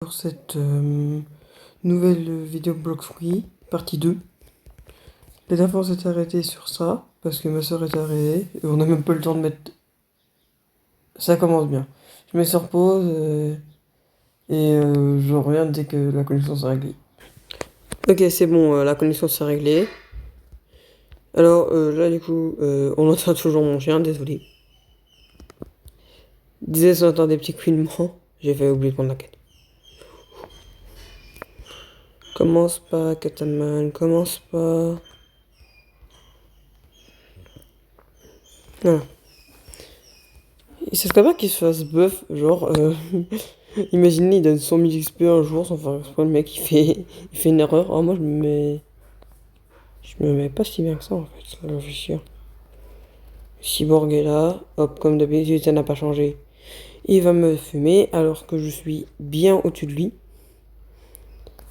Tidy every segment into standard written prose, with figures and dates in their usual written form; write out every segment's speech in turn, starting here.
Pour cette nouvelle vidéo Block Free, partie 2. La dernière fois on s'est arrêté sur ça, parce que ma soeur est arrivée, et on n'a même pas le temps de mettre... Ça commence bien. Je mets sur pause, je reviens dès que la connexion s'est réglée. Ok, c'est bon, la connexion s'est réglée. Alors là du coup, on entend toujours mon chien, désolé. Disais, on entend des petits couinements, j'ai fait oublier de prendre la quête. Commence pas, Kataman, commence pas. Voilà. Et ça serait pas qu'il se fasse buff, genre, imaginez, il donne 100 000 XP un jour sans faire exprès, le mec il fait une erreur. Ah, moi je me mets pas si bien que ça en fait, ça me fait chier. Cyborg est là, hop, comme d'habitude, ça n'a pas changé. Il va me fumer alors que je suis bien au-dessus de lui.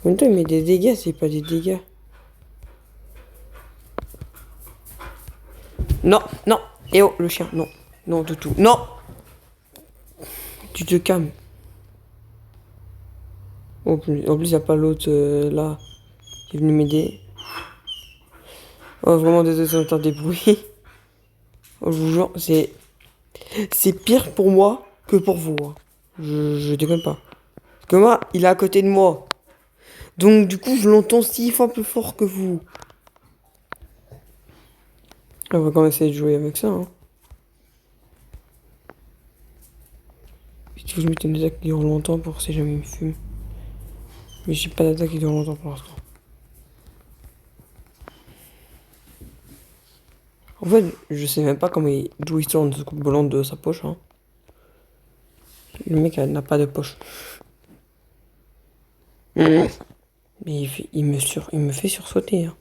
En même temps, il met des dégâts, c'est pas des dégâts. Non, non, eh oh, le chien, non, non, du tout, non. Tu te calmes. En plus, il n'y a pas l'autre là qui est venu m'aider. Oh, vraiment désolé si on entend des bruits. Oh, je vous jure, c'est pire pour moi que pour vous, hein. Je déconne pas. Parce que moi, il est à côté de moi. Donc du coup, je l'entends 6 fois plus fort que vous. On va quand même essayer de jouer avec ça, hein. Si tu veux, je mette une attaque qui dure longtemps pour si jamais il me fume. Mais j'ai pas d'attaque qui dure longtemps pour l'instant. En fait, je sais même pas comment d'où il sort une soucoupe volante de sa poche, hein. Le mec n'a pas de poche. Mais il me fait sursauter, hein.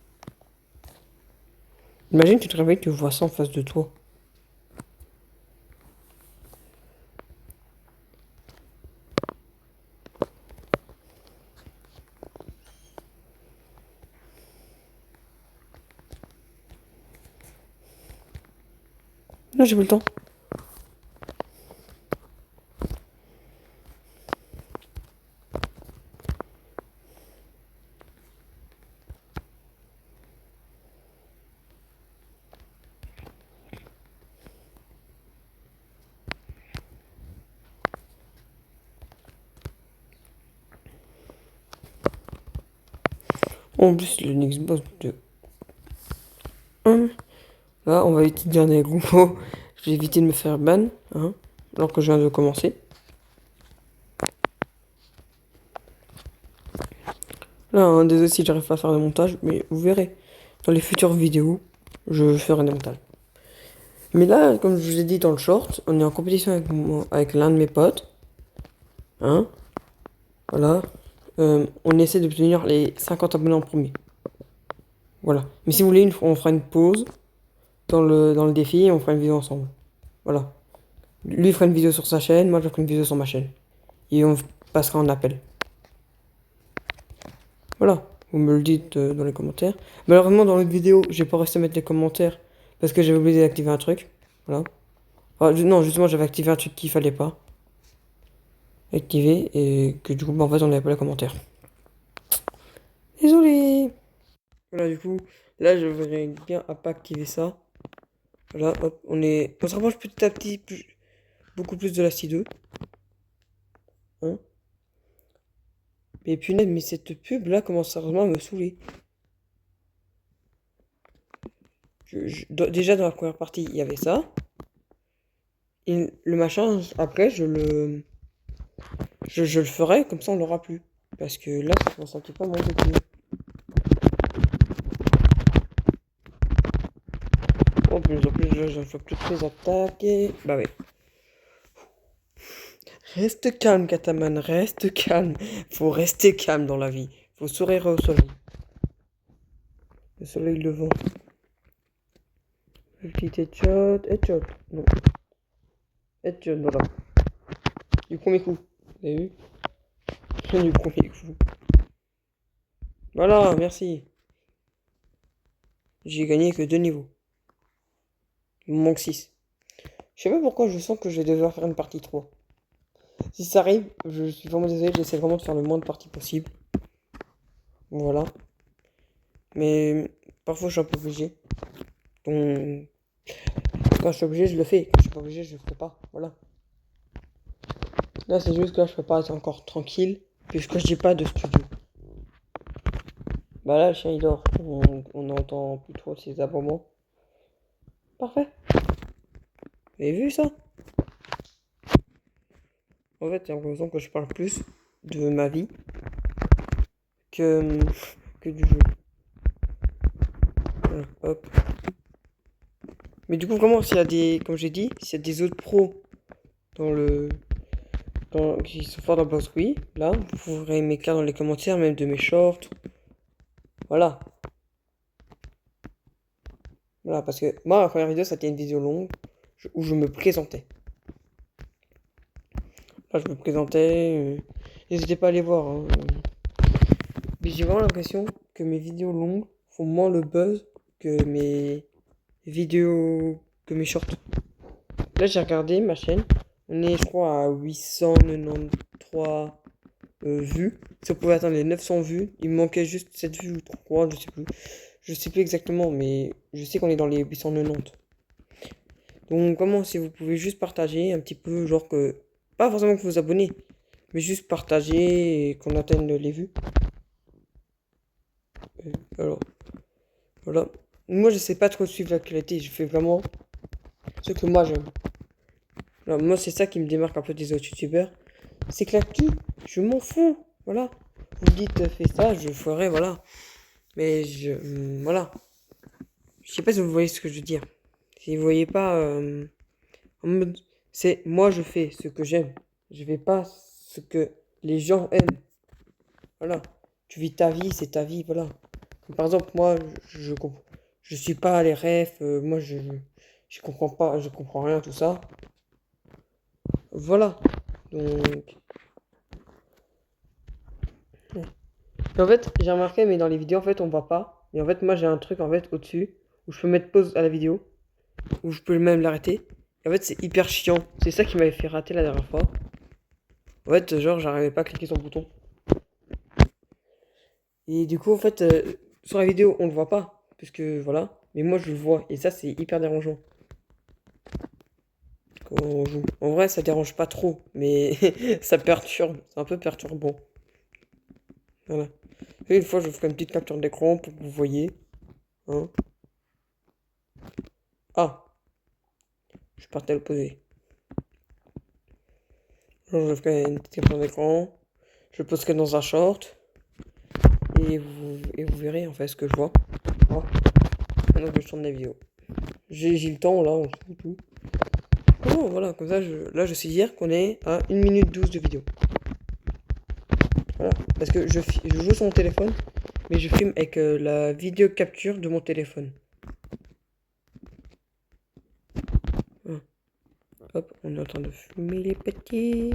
Imagine, tu te réveilles, tu vois ça en face de toi. Non, j'ai pas le temps. En plus, le next boss de 1. Là, on va éviter de dire des gros mots. Je vais éviter de me faire ban, hein, alors que je viens de commencer. Là, hein, désolé si j'arrive pas à faire des montages, mais vous verrez. Dans les futures vidéos, je ferai des montages. Mais là, comme je vous ai dit dans le short, on est en compétition avec l'un de mes potes. Hein. Voilà. On essaie d'obtenir les 50 abonnés en premier. Voilà. Mais si vous voulez, on fera une pause dans le défi et on fera une vidéo ensemble. Voilà. Lui fera une vidéo sur sa chaîne, moi je ferai une vidéo sur ma chaîne. Et on passera en appel. Voilà. Vous me le dites dans les commentaires. Malheureusement, dans l'autre vidéo, j'ai pas resté à mettre les commentaires parce que j'avais oublié d'activer un truc. Voilà. Ah, non, justement, j'avais activé un truc qu'il fallait pas activer et que du coup, bah, en fait, on n'avait pas les commentaires. Désolé. Voilà, du coup, là, je verrai bien à pas activer ça. Voilà, hop, on se rapproche petit à petit beaucoup plus de la C2. Hein. Mais punaise, mais cette pub là commence sérieusement à me saouler. Déjà dans la première partie, il y avait ça. Et le machin, après, je le ferai, comme ça on l'aura plus. Parce que là, ça commence un petit peu à m'embêter. En plus, je fais toutes les attaques et... Bah ouais. Reste calme, Kataman, reste calme. Faut rester calme dans la vie. Faut sourire au soleil. Le soleil levant. Le petit headshot. Headshot. Non. Headshot, voilà. Du premier coup. Vous avez vu? Du premier coup. Voilà, merci. J'ai gagné que 2 niveaux. Il me manque 6. Je sais pas pourquoi je sens que je vais devoir faire une partie 3. Si ça arrive, je suis vraiment désolé, j'essaie vraiment de faire le moins de parties possible. Voilà. Mais parfois je suis un peu obligé. Donc quand je suis obligé, je le fais. Quand je suis pas obligé, je le ferai pas. Voilà. Là c'est juste que là je peux pas être encore tranquille. Puisque je dis pas de studio. Bah là le chien il dort. On entend plus trop ses aboiements. Parfait. Vous avez vu ça? En fait, j'ai l'impression que je parle plus de ma vie que, que du jeu. Voilà, hop. Mais du coup, comment s'il y a des, comme j'ai dit, s'il y a des autres pros dans le, qui sont forts dans Blox, oui, là, vous pourrez m'écrire dans les commentaires, même de mes shorts. Voilà. Voilà, parce que moi, ma première vidéo, c'était une vidéo longue où je me présentais. Là, je me présentais. N'hésitez pas à aller voir. Hein. Mais j'ai vraiment l'impression que mes vidéos longues font moins le buzz que mes vidéos, que mes shorts. Là, j'ai regardé ma chaîne. On est, je crois, à 893 vues. Si on pouvait atteindre les 900 vues, il me manquait juste 7 vues ou 3, je sais plus. Je sais plus exactement, mais je sais qu'on est dans les 890. Donc, comment, si vous pouvez juste partager un petit peu, genre que. Pas forcément que vous vous abonnez, mais juste partager et qu'on atteigne les vues. Alors, voilà. Moi, je sais pas trop suivre l'actualité. Je fais vraiment ce que moi j'aime. Alors, moi, c'est ça qui me démarque un peu des autres youtubeurs. C'est que l'actu, je m'en fous. Voilà. Vous me dites, fais ça, je ferai, voilà. Mais voilà. Je sais pas si vous voyez ce que je veux dire. Si vous voyez pas, en mode, c'est moi, je fais ce que j'aime. Je fais pas ce que les gens aiment. Voilà. Tu vis ta vie, c'est ta vie, voilà. Par exemple, moi, je suis pas les refs, moi, je comprends pas, je comprends rien, tout ça. Voilà. Donc, en fait, j'ai remarqué, mais dans les vidéos, en fait, on voit pas. Et en fait, moi, j'ai un truc, en fait, au-dessus, où je peux mettre pause à la vidéo, où je peux même l'arrêter. Et en fait, c'est hyper chiant. C'est ça qui m'avait fait rater la dernière fois. En fait, genre, j'arrivais pas à cliquer sur le bouton. Et du coup, en fait, sur la vidéo, on le voit pas. Puisque, voilà. Mais moi, je le vois. Et ça, c'est hyper dérangeant. Quand on joue. En vrai, ça dérange pas trop. Mais ça perturbe. C'est un peu perturbant. Voilà. Et une fois, je ferai une petite capture d'écran pour que vous voyez. Hein. Ah, je partais à l'opposé. Alors, je ferai une petite capture d'écran. Je posterai dans un short. Et vous verrez en fait ce que je vois. Oh. Maintenant que je tourne la vidéo. J'ai le temps là, on se fout tout. Oh, voilà, comme ça, là je sais dire qu'on est à 1 minute 12 de vidéo. Voilà, parce que je joue sur mon téléphone, mais je filme avec la vidéo capture de mon téléphone. Voilà. Hop, on est en train de fumer les petits.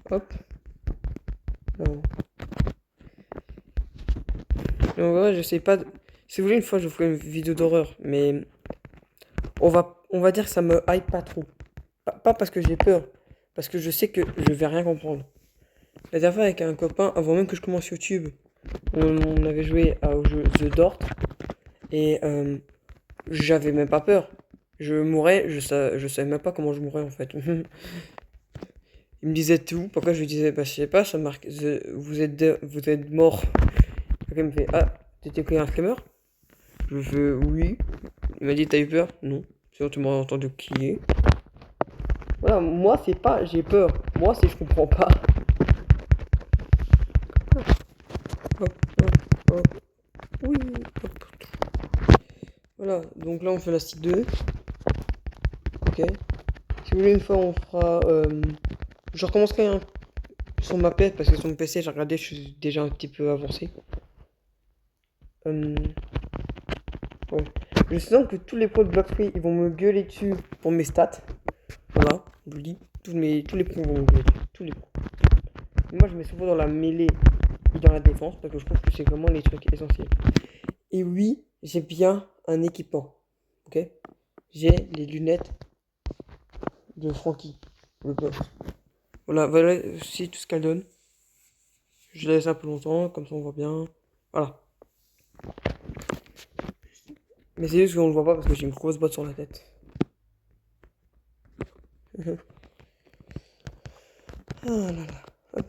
Hop. Non. En vrai, je sais pas. Si vous voulez, une fois, je vous ferai une vidéo d'horreur, mais on va dire que ça me hype pas trop. Pas parce que j'ai peur, parce que je sais que je vais rien comprendre. La dernière fois, avec un copain, avant même que je commence YouTube, on avait joué au jeu The Dort, et j'avais même pas peur. Je mourais, je savais même pas comment je mourais en fait. Il me disait tout, pourquoi je lui disais, bah je sais pas, ça marque, vous êtes mort. Quelqu'un me fait, ah, t'étais pris un screamer? Je fais, oui. Il m'a dit, t'as eu peur? Non. Sinon, tu m'aurais entendu crier. Voilà, moi, c'est pas, j'ai peur. Moi, c'est, je comprends pas. Hop, hop, hop. Oui, hop. Voilà, donc là, on fait la site 2. Ok. Si vous voulez, une fois, on fera. Je recommencerai sur ma PS parce que sur mon PC, j'ai regardé, je suis déjà un petit peu avancé. Ouais. Je sens que tous les pros de Bloxfree, ils vont me gueuler dessus pour mes stats. Voilà, je vous le dis. Tous les pros vont me gueuler dessus. Tous les pros. Moi, je mets souvent dans la mêlée et dans la défense parce que je trouve que c'est vraiment les trucs essentiels. Et oui, j'ai bien un équipement. Ok? J'ai les lunettes de Francky. Le poste. Voilà, voilà aussi tout ce qu'elle donne. Je la laisse un peu longtemps, comme ça on voit bien. Voilà. Mais c'est juste qu'on le voit pas parce que j'ai une grosse botte sur la tête. Ah là là. Hop.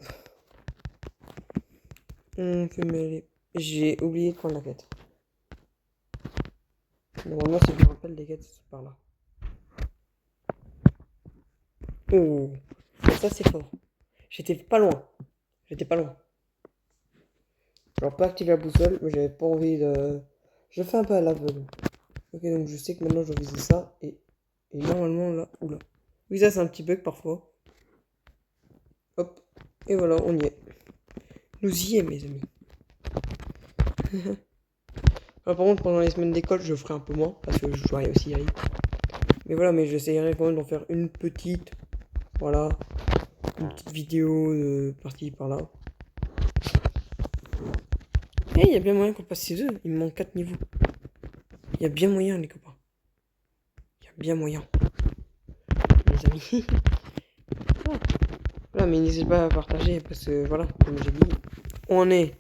On peut mêler. J'ai oublié de prendre la quête. Normalement, si je me rappelle des quêtes, c'est par là. Oh, ça c'est fort. J'étais pas loin. J'étais pas loin. Alors, pas activer la boussole, mais j'avais pas envie de. Je fais un peu à l'aveugle. Ok, donc je sais que maintenant je dois viser ça et normalement là. Oula. Oui, ça c'est un petit bug parfois. Hop. Et voilà, on y est. Nous y est, mes amis. Alors, par contre, pendant les semaines d'école, je ferai un peu moins parce que je dois aussi y aller. Mais voilà, mais j'essaierai quand même d'en faire une petite. Voilà. Une petite vidéo par-ci par-là. Et il y a bien moyen qu'on passe ces deux. Il me manque 4 niveaux. Il y a bien moyen, les copains. Il y a bien moyen. Les amis. Voilà. Voilà, mais n'hésitez pas à partager parce que voilà, comme j'ai dit, on est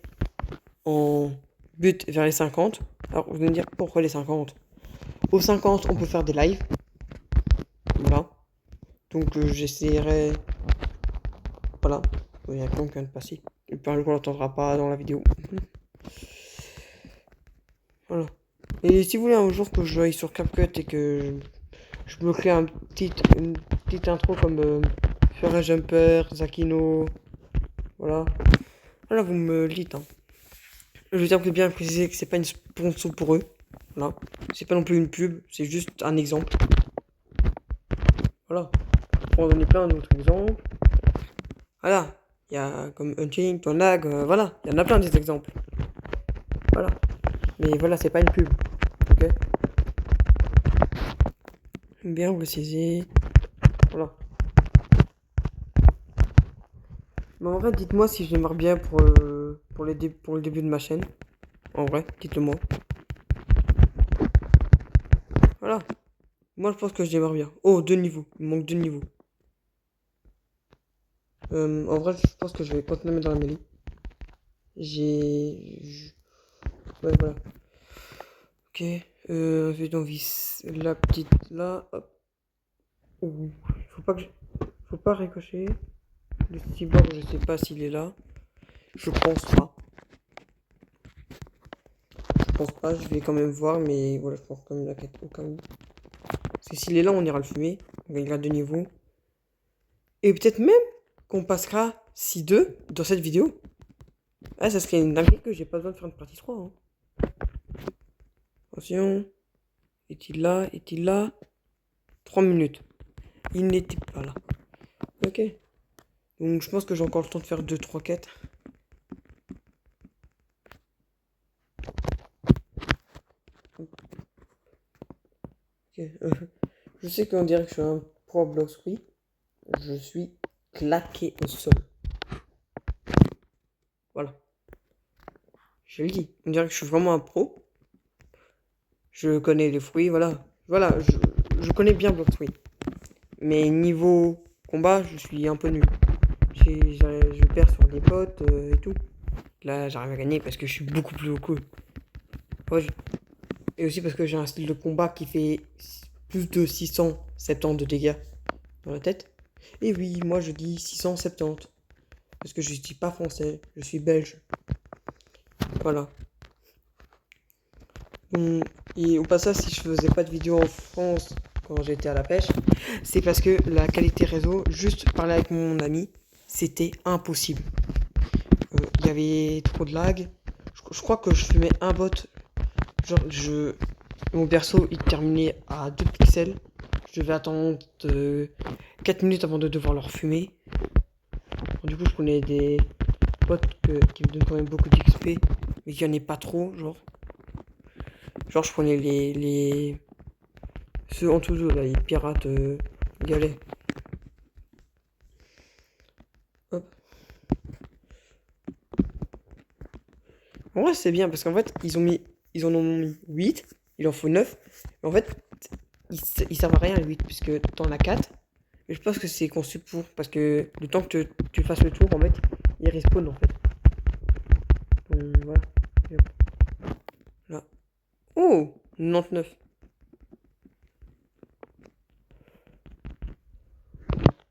en but vers les 50. Alors, vous allez me dire pourquoi les 50? Aux 50, on peut faire des lives. Voilà. Donc, j'essaierai. Voilà. Il y a quelqu'un qui vient de passer. Et puis, on l'entendra pas dans la vidéo. Voilà. Et si vous voulez un jour que je aille sur CapCut et que je me crée une petite intro comme faire un jumper, Zakino. Voilà. Voilà, vous me le dites. Hein. Je tiens bien à préciser que c'est pas une sponsor pour eux. Voilà. C'est pas non plus une pub, c'est juste un exemple. Voilà. On va donner plein d'autres exemples. Voilà. Il y a comme Unchained, Tonag, voilà. Il y en a plein des exemples. Voilà. Mais voilà, c'est pas une pub. Ok. Bien précisé. Voilà. Mais en vrai, dites-moi si je démarre bien pour le début de ma chaîne. En vrai, dites-le moi. Voilà. Moi, je pense que je démarre bien. Oh, 2 niveaux. Il me manque 2 niveaux. En vrai, je pense que je vais continuer dans la mêlée. Ouais, voilà. Ok. On vise la petite là. Hop. Ouh. Faut pas ricocher. Le cyborg, je sais pas s'il est là. Je pense pas. Je pense pas. Je vais quand même voir, mais voilà, je pense quand même la quête au cas où. Parce que s'il est là, on ira le fumer. On gagnera 2 niveaux. Et peut-être même qu'on passera 6-2 dans cette vidéo. Ah, ça serait une dinguerie que j'ai pas besoin de faire une partie 3. Hein. Attention. Est-il là? Est-il là? 3 minutes. Il n'était pas là. Ok. Donc je pense que j'ai encore le temps de faire 2-3 quêtes. Ok. Je sais qu'on dirait que je suis un pro block oui. Je suis claqué au sol. Voilà. Je le dis. On dirait que je suis vraiment un pro. Je connais les fruits, voilà. Voilà, je connais bien block oui. Mais niveau combat, je suis un peu nul. Je perds sur des potes et tout. Là, j'arrive à gagner parce que je suis beaucoup plus cool. Ouais, et aussi parce que j'ai un style de combat qui fait plus de 670 de dégâts dans la tête. Et oui, moi je dis 670. Parce que je suis pas français, je suis belge. Voilà. Et au passage, si je faisais pas de vidéo en France quand j'étais à la pêche, c'est parce que la qualité réseau, juste parler avec mon ami, c'était impossible. Il y avait trop de lag. Je crois que je fumais un bot. Genre, mon perso, il terminait à 2 pixels. Je devais attendre 4 minutes avant de devoir leur fumer. Bon, du coup, je connais des potes qui me donnent quand même beaucoup d'XP, mais qu'il n'y en ait pas trop, genre. Genre, je prenais ceux en dessous, là, les pirates galets. Hop. En vrai, c'est bien, parce qu'en fait, ils en ont mis 8, il en faut 9. Mais en fait, ils servent à rien, les 8, puisque t'en as 4. Mais je pense que c'est conçu pour. Parce que le temps que tu fasses le tour, en fait, il respawn en fait. Donc voilà. Et hop, là. Oh 99.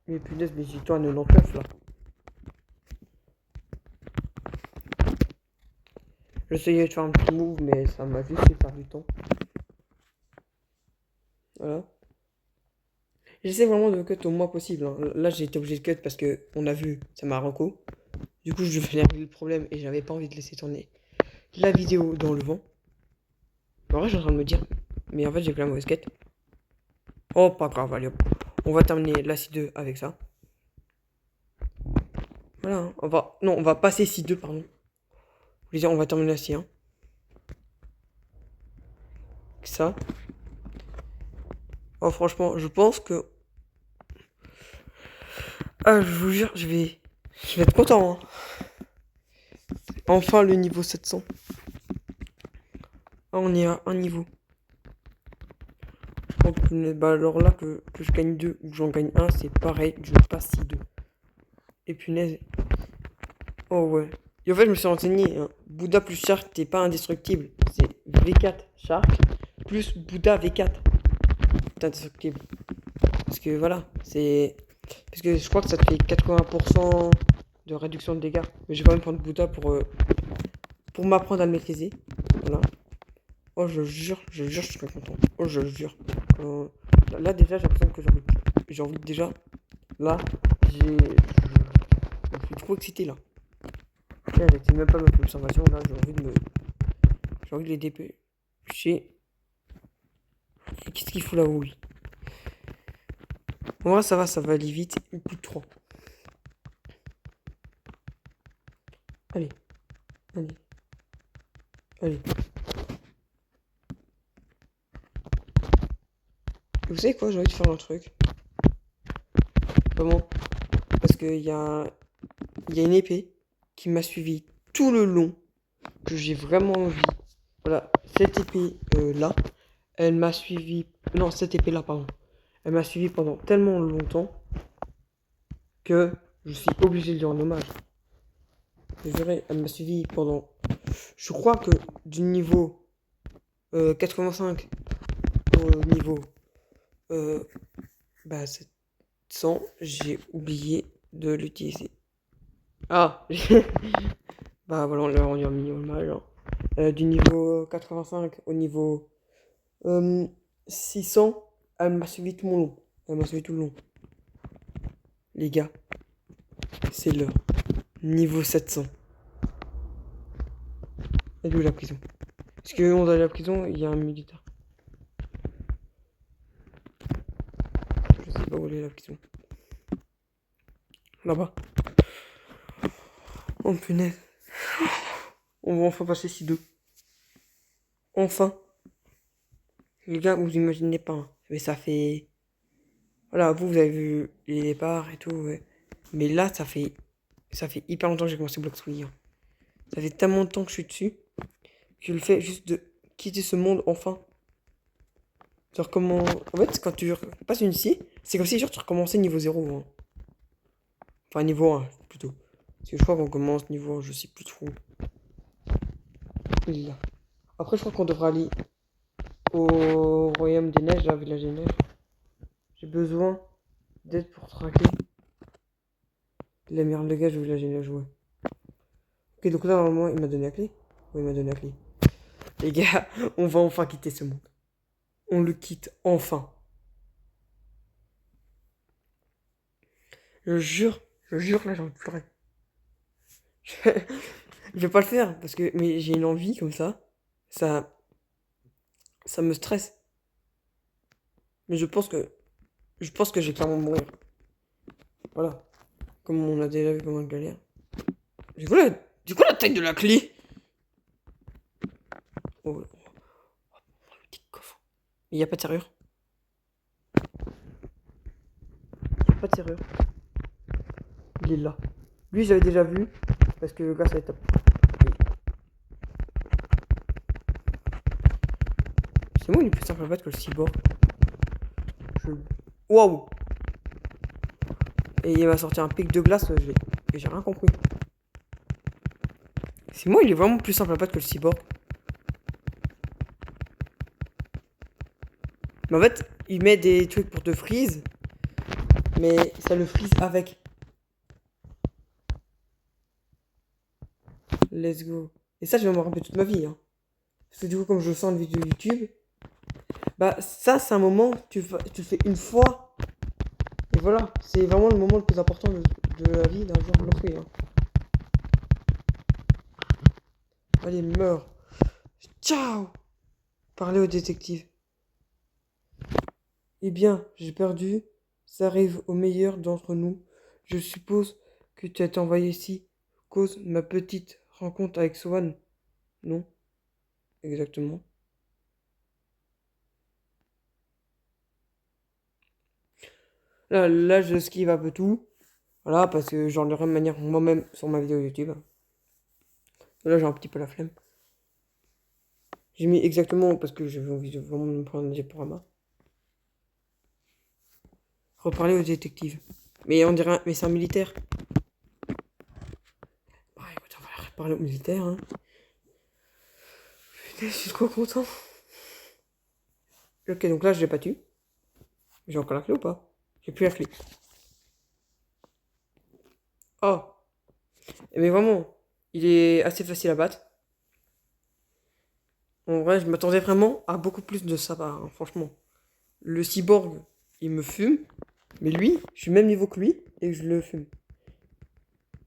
Mais punaise, mais j'ai toi à 99 là. J'essayais de faire un petit move, mais ça m'a juste fait perdre du temps. Voilà. J'essaie vraiment de cut au moins possible, hein. Là, j'ai été obligé de cut parce que on a vu, ça m'a reco. Du coup, je devais régler le problème et j'avais pas envie de laisser tourner la vidéo dans le vent. En vrai, je suis en train de me dire, mais en fait, j'ai fait la mauvaise quête. Oh, pas grave, allez hop. On va terminer la C2 avec ça. Voilà, hein. Non, on va passer C2, pardon. Je voulais dire, on va terminer la C1. Ça. Oh, franchement, je pense que. Ah, je vous jure, je vais être content, hein. Enfin, le niveau 700. Ah, on est à un niveau. Oh, bah alors là, que je gagne 2 ou que j'en gagne un, c'est pareil, je passe C2. Et punaise. Oh ouais. Et en fait, je me suis renseigné, hein. Bouddha plus Shark, t'es pas indestructible. C'est V4 Shark plus Bouddha V4. T'es indestructible. Parce que voilà, c'est. Parce que je crois que ça te fait 80% de réduction de dégâts. Mais je vais quand même prendre Bouddha pour m'apprendre à le maîtriser. Voilà. Oh, je jure, je suis très content. Oh, je jure. Là, déjà, j'ai l'impression que j'ai envie de déjà. Là, je suis trop excité là. Tiens, j'active même pas ma observation. Là, j'ai envie de les dépêcher. Qu'est-ce qu'il fout là-haut, lui? En vrai, ça va aller vite. Il coûte 3. Allez, allez, allez. Vous savez quoi, j'ai envie de faire un truc. Comment? Parce il y a une épée qui m'a suivi tout le long. Que j'ai vraiment envie. Voilà, cette épée là, elle m'a suivi. Non, cette épée là, pardon. Elle m'a suivi pendant tellement longtemps que je suis obligé de lui rendre hommage. Je dirais, elle m'a suivi pendant. Je crois que du niveau 85 au niveau euh, 700, j'ai oublié de l'utiliser. Ah bah voilà, on l'a rendu un mini hommage, hein. Du niveau 85 au niveau 600, elle m'a suivi tout mon long. Elle m'a suivi tout le long. Les gars, c'est l'heure. Niveau 700. Elle est où la prison? Parce que on est à la prison, il y a un militaire. Je sais pas où elle est la prison. Là-bas. Oh punaise. On va enfin passer ci deux. Enfin. Les gars, vous imaginez pas, hein. Mais ça fait. Voilà, vous avez vu les départs et tout, ouais. Mais là, ça fait hyper longtemps que j'ai commencé Blox Wii, hein. Ça fait tellement de temps que je suis dessus que le fait juste de quitter ce monde enfin. Genre comment. En fait, quand tu passes une ici, c'est comme si genre tu recommençais niveau 0, hein. Enfin niveau 1 plutôt. Parce que je crois qu'on commence niveau 1, je sais plus trop. Il est là. Après, je crois qu'on devra aller au Royaume des Neiges, là, Village des Neiges. J'ai besoin d'aide pour traquer la merde de gage au Village des Neiges, ouais. Ok, donc là, normalement, il m'a donné la clé. Oui, il m'a donné la clé. Les gars, on va enfin quitter ce monde. On le quitte enfin. Je jure, là, j'ai envie de pleurer. Je vais pas le faire, parce que mais j'ai une envie comme ça. Ça, ça me stresse. Mais je pense que j'ai clairement mourir. Voilà. Comme on a déjà vu comment je galère. C'est quoi la taille de la clé? Oh, le petit coffre. Il n'y a pas de serrure. Il n'y a pas de serrure. Il est là. Lui, j'avais déjà vu. Parce que le gars, ça va être top. C'est moi, il est plus simple à battre que le cyborg. Waouh! Et il m'a sorti un pic de glace, j'ai rien compris. C'est moi, il est vraiment plus simple à battre que le cyborg. Mais en fait, il met des trucs pour te freeze. Mais ça le freeze avec. Let's go. Et ça, je vais me rappeler toute ma vie. Hein. Parce que du coup, comme je sens une vidéo YouTube, bah ça, c'est un moment, tu le fais une fois. Et voilà, c'est vraiment le moment le plus important de la vie d'un joueur bloqué. Hein. Allez, meurs. Ciao. Parlez au détective. Eh bien, j'ai perdu. Ça arrive au meilleur d'entre nous. Je suppose que tu as été envoyé ici cause de ma petite rencontre avec Swan. Non, exactement. Là, je esquive un peu tout. Voilà, parce que j'en aurai de manière moi-même sur ma vidéo YouTube. Là, j'ai un petit peu la flemme. J'ai mis exactement parce que j'avais envie de vraiment me prendre un diaporama. Reparler au détective. Mais on dirait, mais c'est un militaire. Bah écoute, on va reparler au militaire. Hein. Putain, je suis trop content. Ok, donc là, je l'ai pas tué. J'ai encore la clé ou pas? J'ai plus la clé. Oh. Mais vraiment, il est assez facile à battre. En vrai, je m'attendais vraiment à beaucoup plus de ça, hein, franchement. Le cyborg, il me fume. Mais lui, je suis même niveau que lui et je le fume.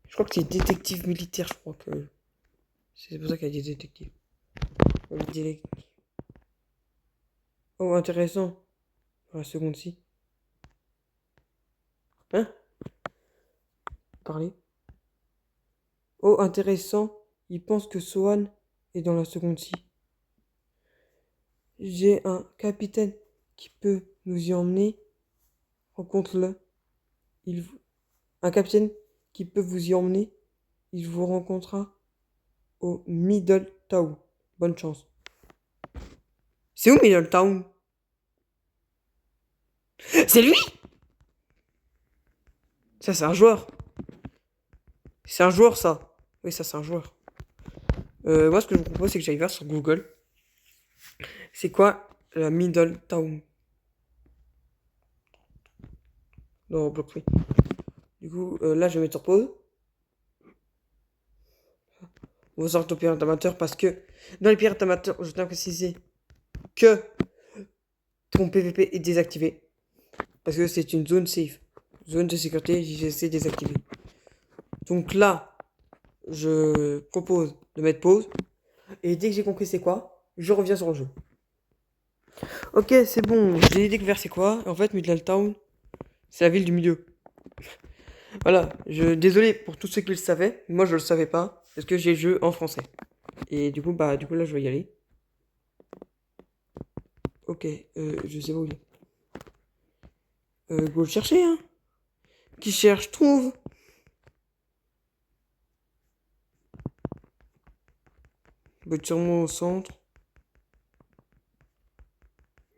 Je crois que c'est détective militaire, je crois que. C'est pour ça qu'il y a des détectives. Oh, intéressant. Dans la seconde-ci. Hein? Parler. Oh, intéressant. Il pense que Swan est dans la seconde-ci. J'ai un capitaine qui peut nous y emmener. Rencontre-le. Un capitaine qui peut vous y emmener. Il vous rencontrera au Middletown. Bonne chance. C'est où Middletown? C'est lui? Ça, c'est un joueur. C'est un joueur, ça. Oui, ça, c'est un joueur. Moi, ce que je vous propose, c'est que j'aille voir sur Google. C'est quoi la Middletown? Dans Blockfree. Du coup, là, je vais mettre sur pause. On va sortir au pirate amateur parce que dans les pirates amateurs, je tiens à préciser que ton PVP est désactivé. Parce que c'est une zone safe. Zone de sécurité, JGC désactivée. Donc là, je propose de mettre pause. Et dès que j'ai compris c'est quoi, je reviens sur le jeu. Ok, c'est bon, j'ai découvert c'est quoi. En fait, Middletown, c'est la ville du milieu. Voilà, désolé pour tous ceux qui le savaient. Moi, je le savais pas. Parce que j'ai le jeu en français. Et du coup, là, je vais y aller. Ok, je sais pas où il est. Go le chercher, hein. Qui cherche, trouve. Il va être sûrement au centre.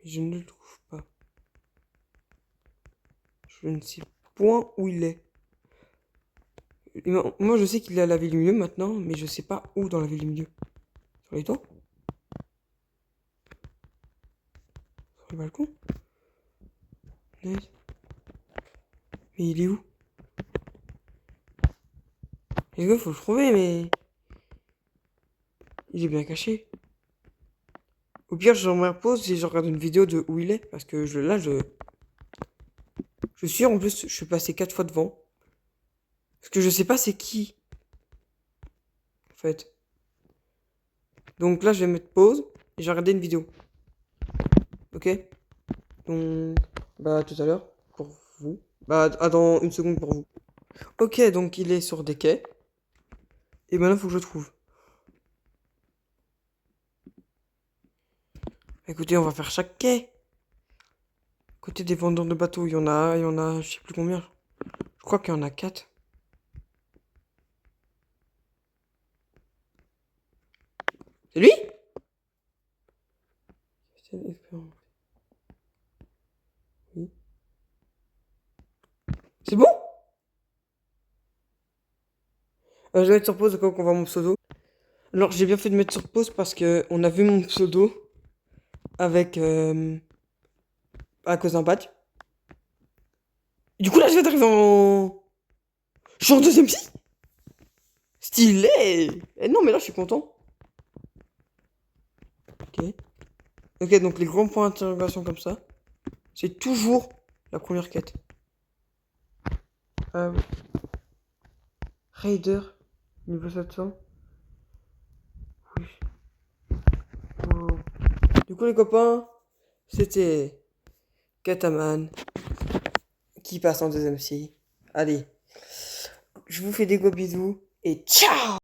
Mais je ne le trouve pas. Je ne sais point où il est. Moi, je sais qu'il est à la ville du milieu maintenant, mais je sais pas où dans la ville du milieu. Sur les toits? Sur le balcon? Mais il est où? Les gars, faut le trouver, mais... Il est bien caché. Au pire, je me repose et je regarde une vidéo de où il est. Parce que je suis sûr, en plus, je suis passé 4 fois devant. Parce que je sais pas c'est qui. En fait. Donc là, je vais mettre pause. Et je vais regarder une vidéo. Ok? Donc, bah, tout à l'heure. Pour vous. Bah, dans une seconde pour vous. Ok, donc il est sur des quais. Et maintenant, il faut que je trouve. Écoutez, on va faire chaque quai. Côté des vendeurs de bateaux, il y en a, je sais plus combien. Je crois qu'il y en a 4. C'est lui? Oui. C'est bon? Je vais mettre sur pause quand on voit mon pseudo. Alors, j'ai bien fait de mettre sur pause parce que on a vu mon pseudo avec à cause d'un badge. Du coup, là, je vais d'arriver en. Je suis en deuxième psy. Stylé. Eh non, mais là, je suis content. Ok. Ok, donc les grands points d'interrogation comme ça, c'est toujours la première quête. Oui. Raider, niveau 700. Oui. Wow. Du coup, les copains, c'était Kataman qui passe en deuxième psy. Allez, je vous fais des gros bisous et ciao!